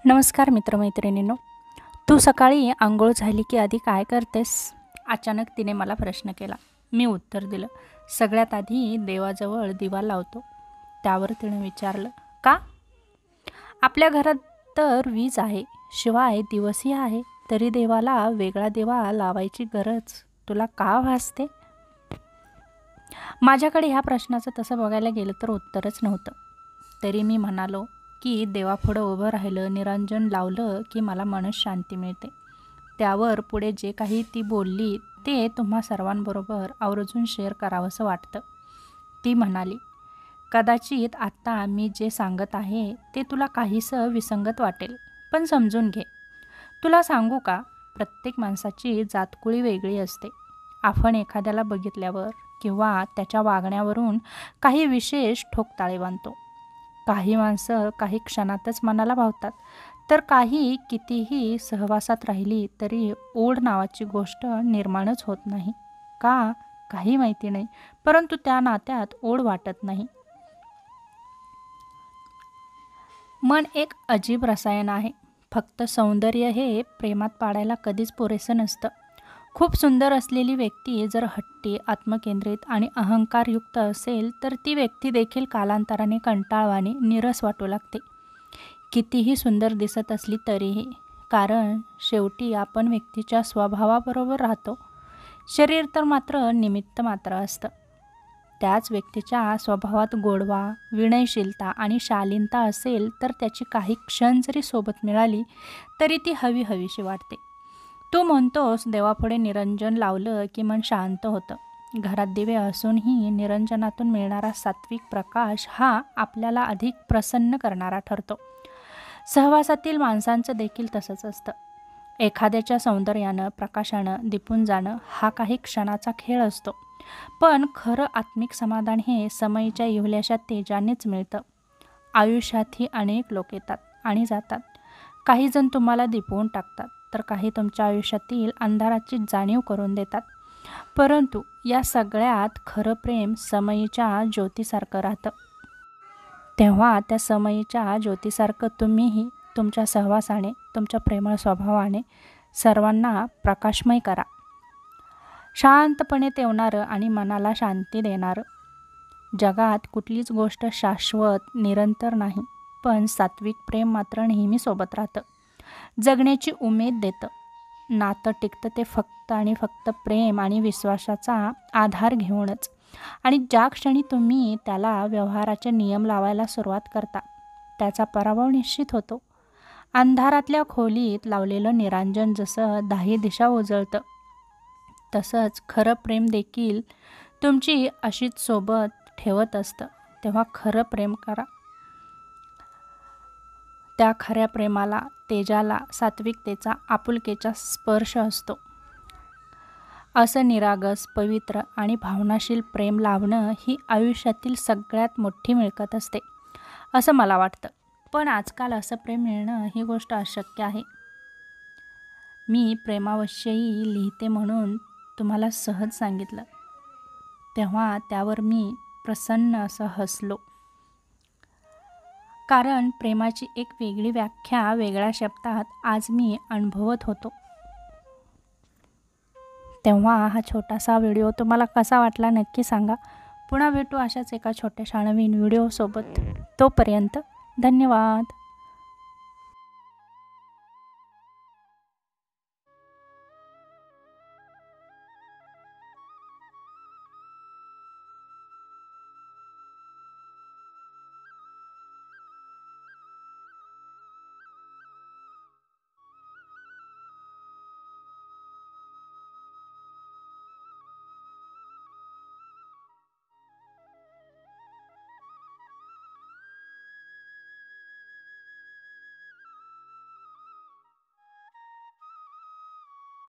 नमस्कार मित्रमैत्रिणींनो. तू सकाळी अंघोळ झाली की आधी काय करतेस? अचानक तिने मला प्रश्न केला. मी उत्तर दिलं, सगळ्यात आधी देवाजवळ दिवा लावतो. त्यावर तिने विचारलं, का? आपल्या घरात तर वीज आहे, शिवाय दिवसही आहे, तरी देवाला वेगळा दिवा लावायची गरज तुला का भासते? माझ्याकडे ह्या प्रश्नाचं तसं बघायला गेलं तर उत्तरच नव्हतं. तरी मी म्हणालो की देवापुढं उभं राहिलं, निरंजन लावलं की मला मनस शांती मिळते. त्यावर पुढे जे काही ती बोलली ते तुम्हा सर्वांबरोबर आवर्जून शेअर करावंसं वाटतं. ती म्हणाली, कदाचित आत्ता मी जे सांगत आहे ते तुला काहीसं विसंगत वाटेल, पण समजून घे. तुला सांगू का, प्रत्येक माणसाची जातकुळी वेगळी असते. आपण एखाद्याला बघितल्यावर किंवा त्याच्या वागण्यावरून काही विशेष ठोकताळे बांधतो. काही माणसं काही क्षणातच मनाला भावतात, तर काही कितीही सहवासात राहिली तरी ओढ नावाची गोष्ट निर्माणच होत नाही. का? काही माहिती नाही, परंतु त्या नात्यात ओढ वाटत नाही. मन एक अजीब रसायन आहे. फक्त सौंदर्य हे प्रेमात पाडायला कधीच पुरेसं नसतं. खूप सुंदर असलेली व्यक्ती जर हट्टी, आत्मकेंद्रित आणि अहंकारयुक्त असेल तर ती व्यक्ती देखील कालांतराने कंटाळवाणी, नीरस वाटू लागते. कितीही सुंदर दिसत असली तरीही, कारण शेवटी आपण व्यक्तीच्या स्वभावाबरोबर राहतो. शरीर तर मात्र निमित्त मात्र असतं. त्याच व्यक्तीच्या स्वभावात गोडवा, विनयशीलता आणि शालीनता असेल तर त्याची काही क्षण जरी सोबत मिळाली तरी ती हवीहवीशी वाटते. तू म्हणतोस देवापुढे निरंजन लावलं की मन शांत होतं. घरात दिवे असूनही निरंजनातून मिळणारा सात्विक प्रकाश हा आपल्याला अधिक प्रसन्न करणारा ठरतो. सहवासातील माणसांचं देखील तसंच असतं. एखाद्याच्या सौंदर्यानं, प्रकाशानं दिपून जाणं हा काही क्षणाचा खेळ असतो, पण खरं आत्मिक समाधान हे समयीच्या इवल्याशा तेजानेच मिळतं. आयुष्यातही अनेक लोक येतात आणि जातात. काही जण तुम्हाला दिपवून टाकतात, तर काही तुमच्या आयुष्यातील अंधाराची जाणीव करून देतात. परंतु या सगळ्यात खरं प्रेम समयीच्या ज्योतीसारखं राहतं. तेव्हा त्या समयीच्या ज्योतीसारखं तुम्हीही तुमच्या सहवासाने, तुमच्या प्रेमळ स्वभावाने सर्वांना प्रकाशमय करा. शांतपणे तेवणारं आणि मनाला शांती देणारं. जगात कुठलीच गोष्ट शाश्वत, निरंतर नाही, पण सात्विक प्रेम मात्र नेहमी सोबत राहतं. जगण्याची उमेद देतं. नातं टिकतं ते फक्त आणि फक्त प्रेम आणि विश्वासाचा आधार घेऊनच. आणि ज्या क्षणी तुम्ही त्याला व्यवहाराचे नियम लावायला सुरुवात करता, त्याचा पराभव निश्चित होतो. अंधारातल्या खोलीत लावलेलं निरांजन जसं 10 दिशा उजळतं, तसंच खरं प्रेम देखील तुमची अशीच सोबत ठेवत असतं. तेव्हा खरं प्रेम करा. त्या खऱ्या प्रेमाला, तेजाला सात्विकतेचा, आपुलकीचा स्पर्श असतो. असं निरागस, पवित्र आणि भावनाशील प्रेम लावणं ही आयुष्यातील सगळ्यात मोठी मिळकत असते, असं मला वाटतं. पण आजकाल असं प्रेम मिळणं ही गोष्ट अशक्य आहे. मी प्रेमाविषयी लिहिते म्हणून तुम्हाला सहज सांगितलं, तेव्हा त्यावर मी प्रसन्न असं हसलो. कारण प्रेमाची एक वेगळी व्याख्या वेगळ्या शब्दात आज मी अनुभवत होतो. तेव्हा हा छोटासा व्हिडिओ तुम्हाला कसा वाटला नक्की सांगा. पुन्हा भेटू अशाच एका छोट्याशा नवीन व्हिडिओसोबत. तोपर्यंत धन्यवाद.